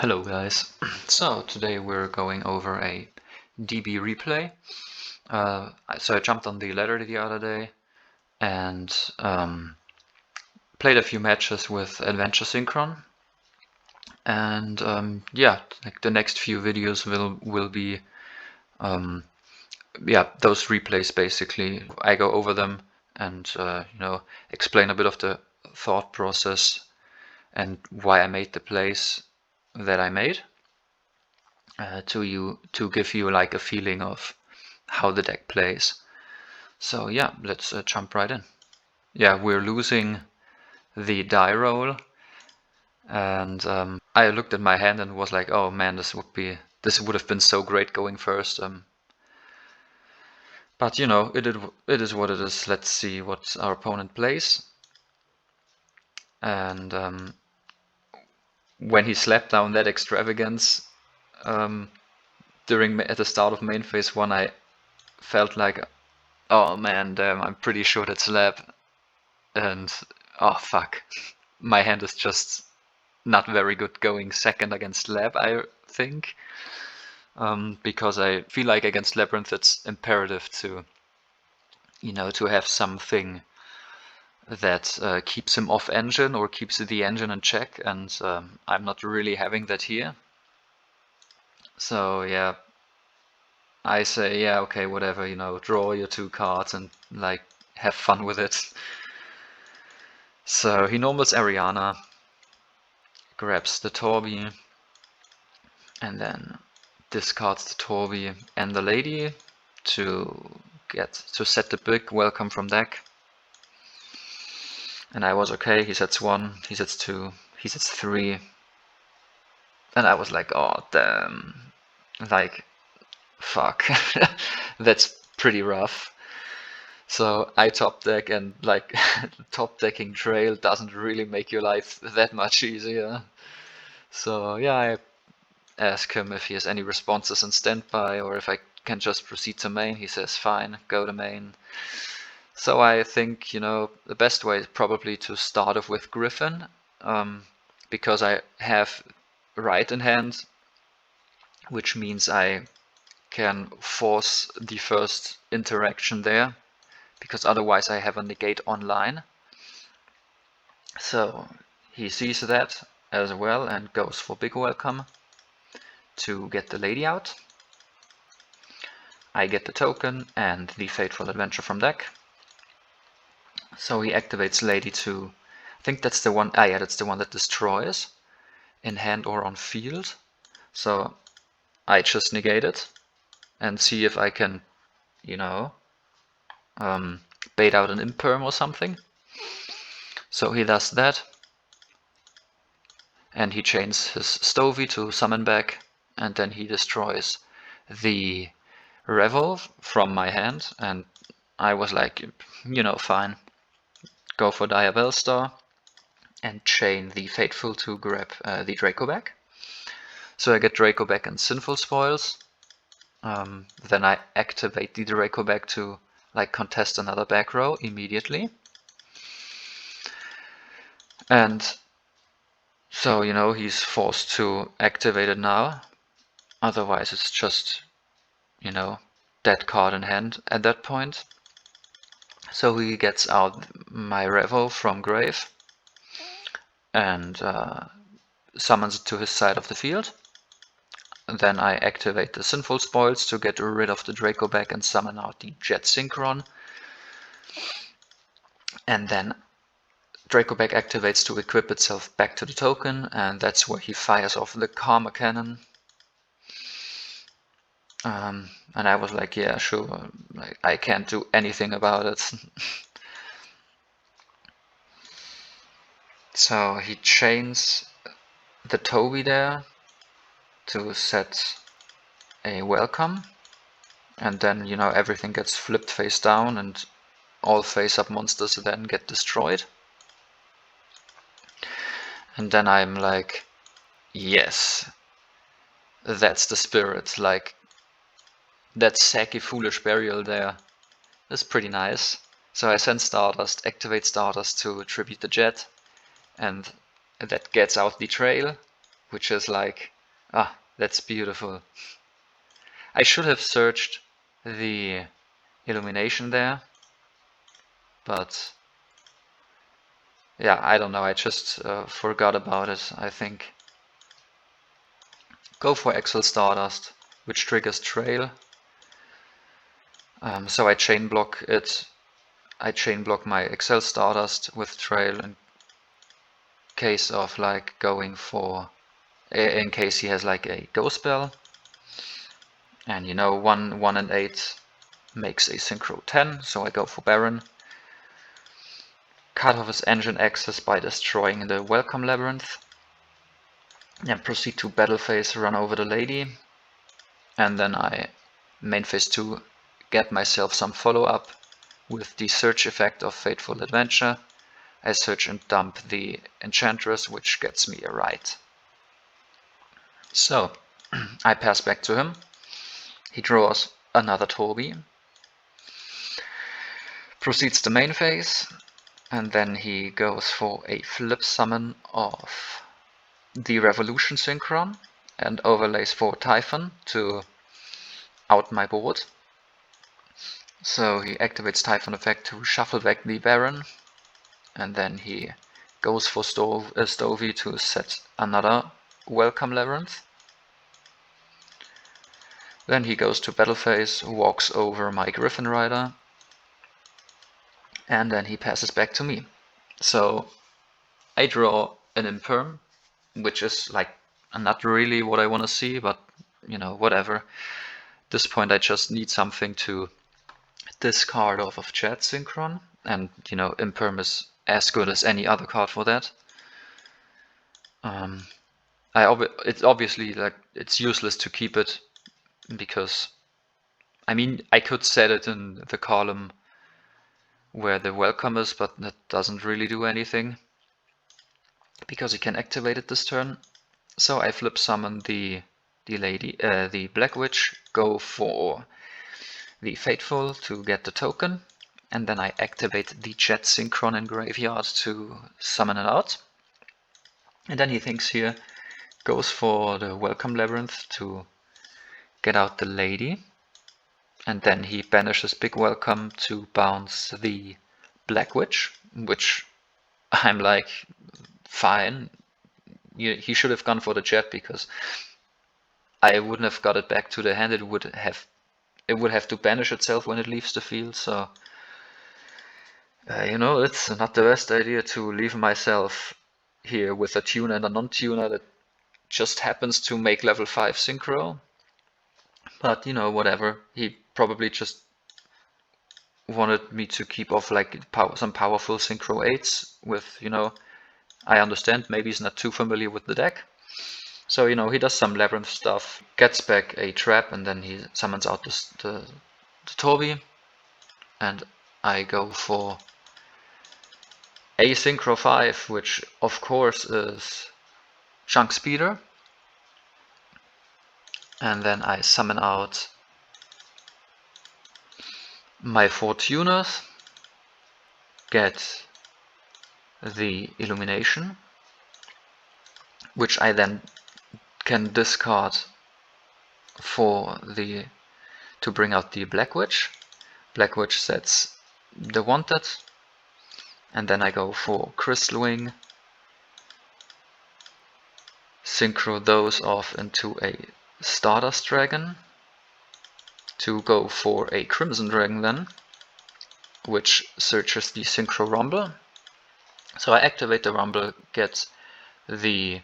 Hello guys. So today we're going over a DB replay. So I jumped on the ladder the other day and played a few matches with Adventure Synchron. And yeah, like the next few videos will be those replays basically. I go over them and explain a bit of the thought process and why I made the plays that I made. To give you like a feeling of how the deck plays. So yeah, let's jump right in. Yeah, we're losing the die roll, and I looked at my hand and was like, oh man, this would have been so great going first. But you know, it is what it is. Let's see what our opponent plays. And when he slapped down that extravagance at the start of main phase 1, I felt like, oh man, damn, I'm pretty sure that's lab. And oh fuck, my hand is just not very good going second against lab, I think. Because I feel like against Labrynth it's imperative to, to have something that keeps him off engine or keeps the engine in check, and I'm not really having that here. So yeah, I say, yeah, okay, whatever, draw your 2 cards and like have fun with it. So he normals Ariana, grabs the Torby, and then discards the Torby and the Lady to set the big welcome from deck. And I was okay. He sets 1, he sets 2, he sets 3, and I was like, oh damn, like fuck, that's pretty rough. So I top deck, and like top decking Trail doesn't really make your life that much easier. So yeah, I ask him if he has any responses in standby or if I can just proceed to main. He says fine, go to main. So I think, the best way is probably to start off with Griffin, because I have right in hand, which means I can force the first interaction there, because otherwise I have a negate online. So he sees that as well and goes for big welcome to get the Lady out. I get the token and the Fateful Adventure from deck. So he activates Lady to, I think that's the one, yeah, that's the one that destroys in hand or on field. So I just negate it and see if I can, bait out an imperm or something. So he does that, and he chains his Stovey to summon back, and then he destroys the Revel from my hand, and I was like, fine, go for Diabellstar and chain the Fateful to grab the Draco back. So I get Draco back and Sinful Spoils. Then I activate the Draco back to like contest another back row immediately. And so, he's forced to activate it now. Otherwise it's just, dead card in hand at that point. So he gets out my Revo from grave and summons it to his side of the field. And then I activate the Sinful Spoils to get rid of the Draco back and summon out the Jet Synchron. And then Draco back activates to equip itself back to the token, and that's where he fires off the Karma Cannon. And I was like, yeah, sure, like, I can't do anything about it. So he chains the Toby there to set a welcome, and then, everything gets flipped face down and all face up monsters then get destroyed. And then I'm like, yes, that's the spirit. Like, that sacky foolish burial there is pretty nice. So I send Stardust, activate Stardust to tribute the Jet, and that gets out the Trail, which is like, that's beautiful. I should have searched the illumination there, but yeah, I don't know, I just forgot about it, I think. Go for Exile Stardust, which triggers Trail. So I chain block it. I chain block my Exile Stardust with Trail in case of like going for, in case he has like a Go spell. And you know, 1, 1 and 8 makes a Synchro 10, so I go for Baron. Cut off his engine access by destroying the Welcome Labrynth. Then proceed to battle phase, run over the lady. And then I main phase 2 get myself some follow up with the search effect of Fateful Adventure. I search and dump the Enchantress, which gets me a right. So I pass back to him. He draws another Toby. Proceeds to main phase. And then he goes for a flip summon of the Revolution Synchron and overlays for Typhon to out my board. So he activates Typhon effect to shuffle back the Baron, and then he goes for Stovey to set another Welcome Labrynth. Then he goes to battle phase, walks over my Griffin Rider, and then he passes back to me. So I draw an Imperm, which is like not really what I want to see, but you know, whatever. At this point I just need something to discard off of Chat Synchron, and you know, Imperm is as good as any other card for that. It's obviously like it's useless to keep it because I mean I could set it in the column where the welcome is, but that doesn't really do anything because you can activate it this turn. So I flip summon the Black Witch, go for the Fateful to get the token, and then I activate the Jet Synchron in Graveyard to summon it out. And then he thinks here, goes for the Welcome Labrynth to get out the lady, and then he banishes Big Welcome to bounce the Black Witch, which I'm like, fine. He should have gone for the Jet because I wouldn't have got it back to the hand. It would have to banish itself when it leaves the field. So you know, it's not the best idea to leave myself here with a tuner and a non-tuner that just happens to make level 5 synchro. But you know, whatever. He probably just wanted me to keep off like some powerful synchro 8s with, you know, I understand maybe he's not too familiar with the deck. So, you know, he does some Labrynth stuff, gets back a trap, and then he summons out the Toby. And I go for a Synchro 5, which of course is Chunk Speeder. And then I summon out my 4 tuners, get the Illumination, which I then can discard to bring out the Black Witch. Black Witch sets the Wanted, and then I go for Crystal Wing, synchro those off into a Stardust Dragon, to go for a Crimson Dragon then, which searches the Synchro Rumble. So I activate the Rumble, get the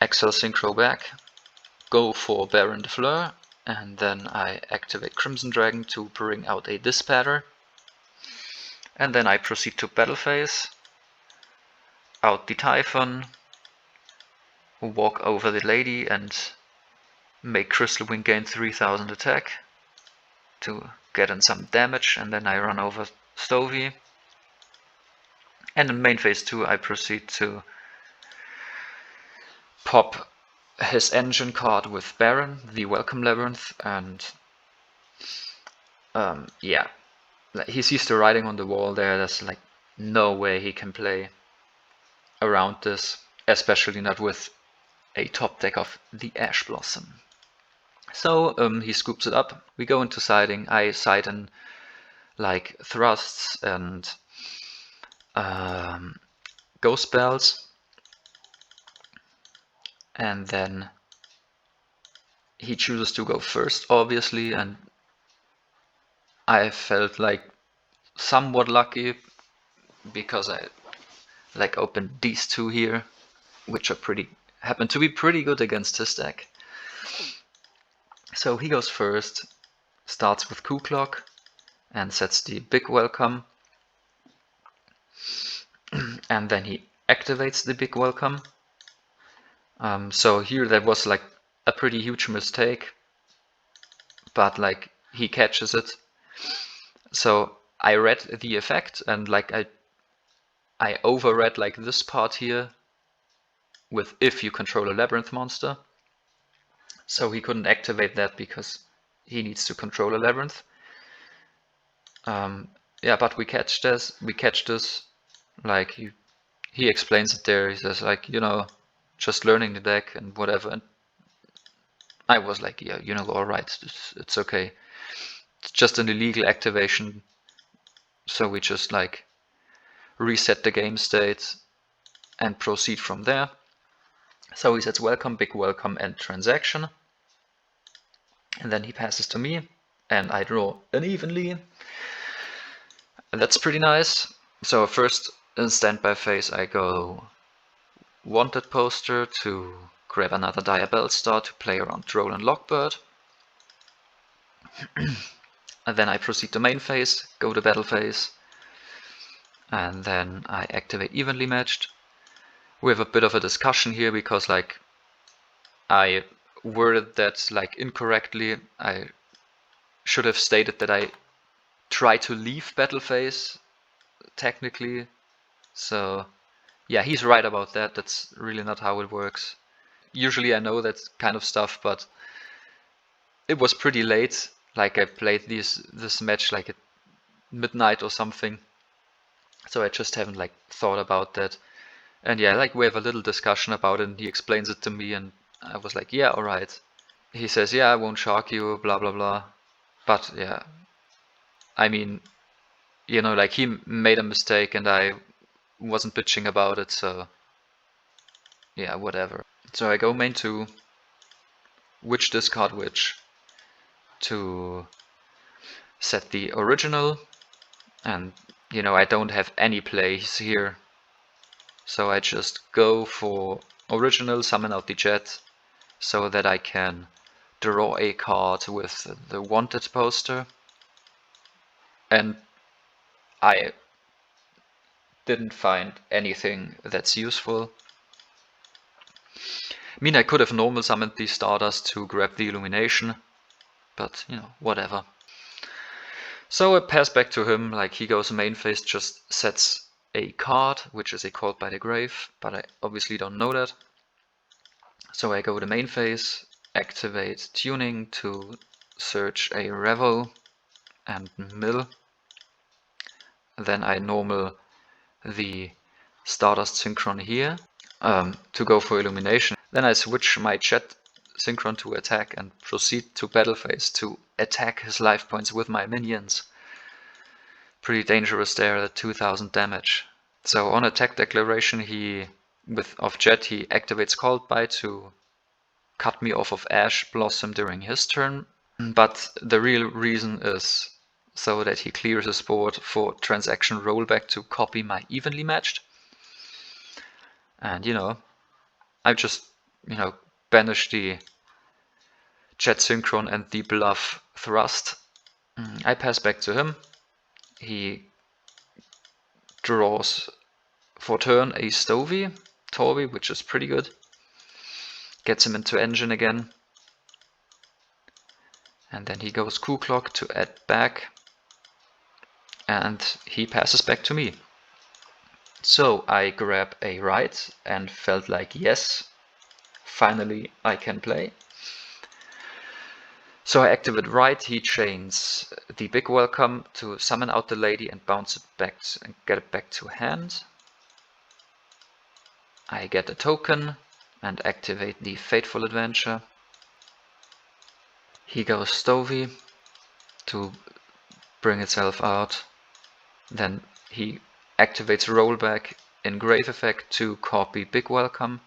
Exile Synchro back, go for Baron de Fleur, and then I activate Crimson Dragon to bring out a Dispatter. And then I proceed to battle phase, out the Typhon, walk over the lady and make Crystal Wing gain 3000 attack to get in some damage, and then I run over Stovey. And in main phase 2 I proceed to pop his engine card with Baron, the Welcome Labrynth, and yeah, he sees the writing on the wall there. There's like no way he can play around this, especially not with a top deck of the Ash Blossom. So he scoops it up. We go into siding. I side in like thrusts and ghost spells, and then he chooses to go first, obviously, and I felt like somewhat lucky because I like opened these two here, which are happen to be pretty good against his deck. So he goes first, starts with Coup Clock, and sets the big welcome. And then he activates the big welcome. So here that was like a pretty huge mistake, but like he catches it. So I read the effect and like I overread like this part here with if you control a Labrynth monster. So he couldn't activate that because he needs to control a Labrynth. Yeah, but we catch this. Like he explains it there. He says like, you know, just learning the deck and whatever. And I was like, yeah, you know, all right, it's okay. It's just an illegal activation. So we just like reset the game state and proceed from there. So he says welcome, big welcome, and transaction. And then he passes to me, and I draw unevenly. And that's pretty nice. So first in standby phase I go wanted poster to grab another Diabell Star to play around Troll and Lockbird. And then I proceed to main phase, go to battle phase, and then I activate evenly matched. We have a bit of a discussion here because like I worded that like incorrectly. I should have stated that I try to leave battle phase technically. So yeah, he's right about that. That's really not how it works. Usually I know that kind of stuff, but it was pretty late. Like I played this match like at midnight or something. So I just haven't like thought about that. And yeah, like we have a little discussion about it and he explains it to me and I was like, yeah, alright. He says, yeah, I won't shark you, blah blah blah. But yeah, I mean, you know, like he made a mistake and I wasn't bitching about it, so yeah, whatever. So I go main 2, which discard which, to set the original, and you know, I don't have any plays here, so I just go for original, summon out the jet, so that I can draw a card with the wanted poster, and I didn't find anything that's useful. I mean, I could have normal summoned the Stardust to grab the Illumination, but you know, whatever. So I pass back to him, like he goes main phase, just sets a card, which is a Called by the Grave, but I obviously don't know that. So I go to main phase, activate tuning to search a Revel and mill. Then I normal the Stardust Synchron here to go for Illumination. Then I switch my Jet Synchron to attack and proceed to battle phase to attack his life points with my minions. Pretty dangerous there at 2000 damage. So on attack declaration of Jet he activates Called By to cut me off of Ash Blossom during his turn. But the real reason is so that he clears his board for transaction rollback to copy my evenly matched. And you know, I just, you know, banish the Jet Synchron and the Bluff Thrust. I pass back to him. He draws for turn a Torby, which is pretty good. Gets him into engine again. And then he goes Coup Clock to add back. And he passes back to me. So I grab a right and felt like, yes, finally I can play. So I activate right, he chains the big welcome to summon out the lady and bounce it back and get it back to hand. I get a token, and activate the Fateful Adventure. He goes Stovey to bring itself out. Then he activates Rollback in Grave Effect to copy Big Welcome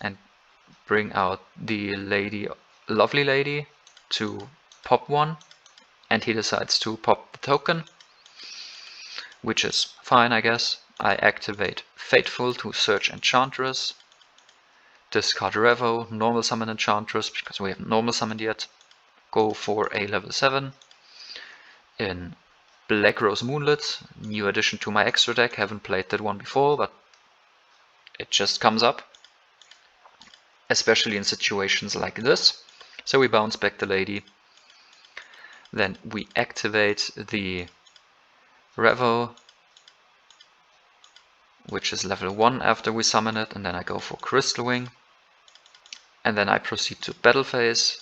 and bring out the Lovely Lady to pop one, and he decides to pop the token, which is fine, I guess. I activate Fateful to search Enchantress, discard Revo, normal summon Enchantress because we haven't normal summoned yet, go for a level 7 in Black Rose Moonlit, new addition to my extra deck. Haven't played that one before, but it just comes up, especially in situations like this. So we bounce back the lady, then we activate the Revo, which is level 1 after we summon it, and then I go for Crystal Wing, and then I proceed to battle phase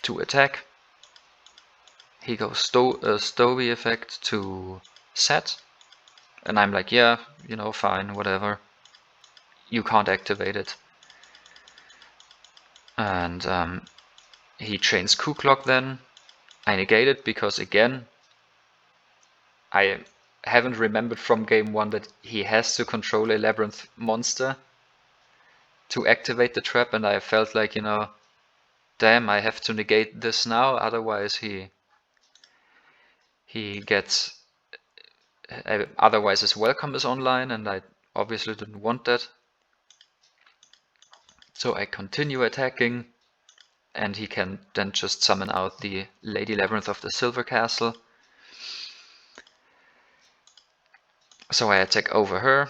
to attack. He goes Stovey effect to set, and I'm like, yeah, you know, fine, whatever. You can't activate it. And he chains Ku-Klok then. I negate it because, again, I haven't remembered from game 1 that he has to control a Labrynth monster to activate the trap, and I felt like, you know, damn, I have to negate this now, otherwise he gets... otherwise his welcome is online, and I obviously didn't want that. So I continue attacking, and he can then just summon out the Lady Labrynth of the Silver Castle. So I attack over her,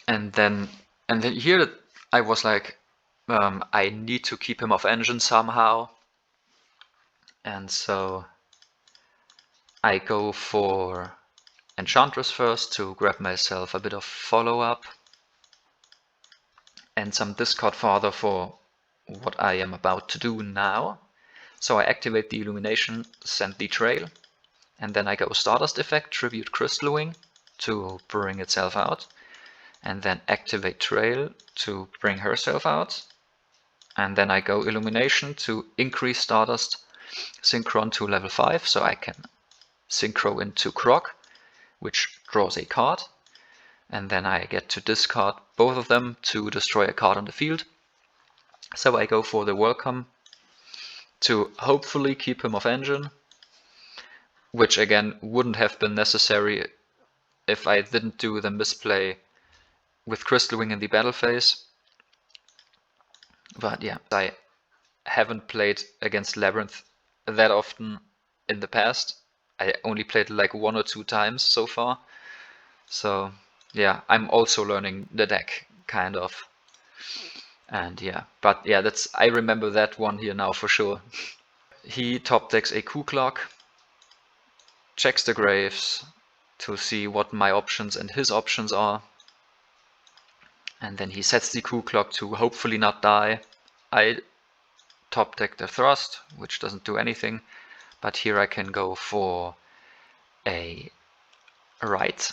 and then here I was like, I need to keep him off engine somehow, and so I go for Enchantress first to grab myself a bit of follow-up and some discard fodder for what I am about to do now. So I activate the Illumination, send the trail, and then I go Stardust effect, tribute Crystal Wing to bring itself out, and then activate Trail to bring herself out, and then I go Illumination to increase Stardust Synchron to level 5, so I can Synchro into Croc, which draws a card, and then I get to discard both of them to destroy a card on the field. So I go for the Welcome to hopefully keep him off engine, which again wouldn't have been necessary if I didn't do the misplay with Crystal Wing in the battle phase. But yeah, I haven't played against Labrynth that often in the past. I only played like 1 or 2 times so far. So yeah, I'm also learning the deck, kind of. And yeah, but yeah, I remember that one here now for sure. He top decks a Ku-Klok, checks the graves to see what my options and his options are, and then he sets the Ku-Klok to hopefully not die. I top deck the Thrust, which doesn't do anything, but here I can go for a Right,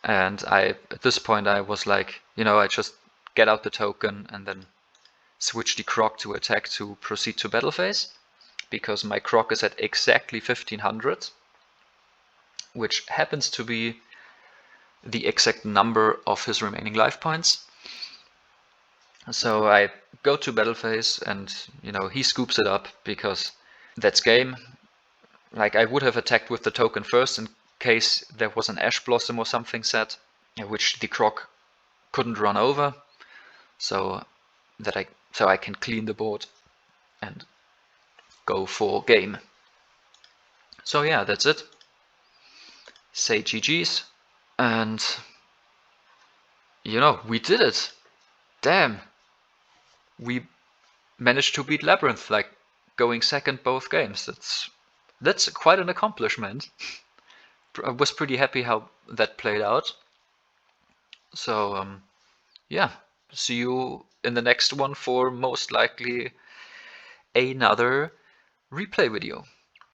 and at this point I was like, you know, I just get out the token and then switch the Croc to attack to proceed to battle phase, because my Croc is at exactly 1500, which happens to be the exact number of his remaining life points. So I go to battle phase, and you know, he scoops it up because that's game. Like, I would have attacked with the token first in case there was an Ash Blossom or something set, which the Croc couldn't run over, so I can clean the board and go for game. So yeah, that's it. Say GG's, and you know, we did it. Damn, we managed to beat Labrynth, like going second both games. That's quite an accomplishment. I was pretty happy how that played out. So yeah, see you in the next one for most likely another replay video.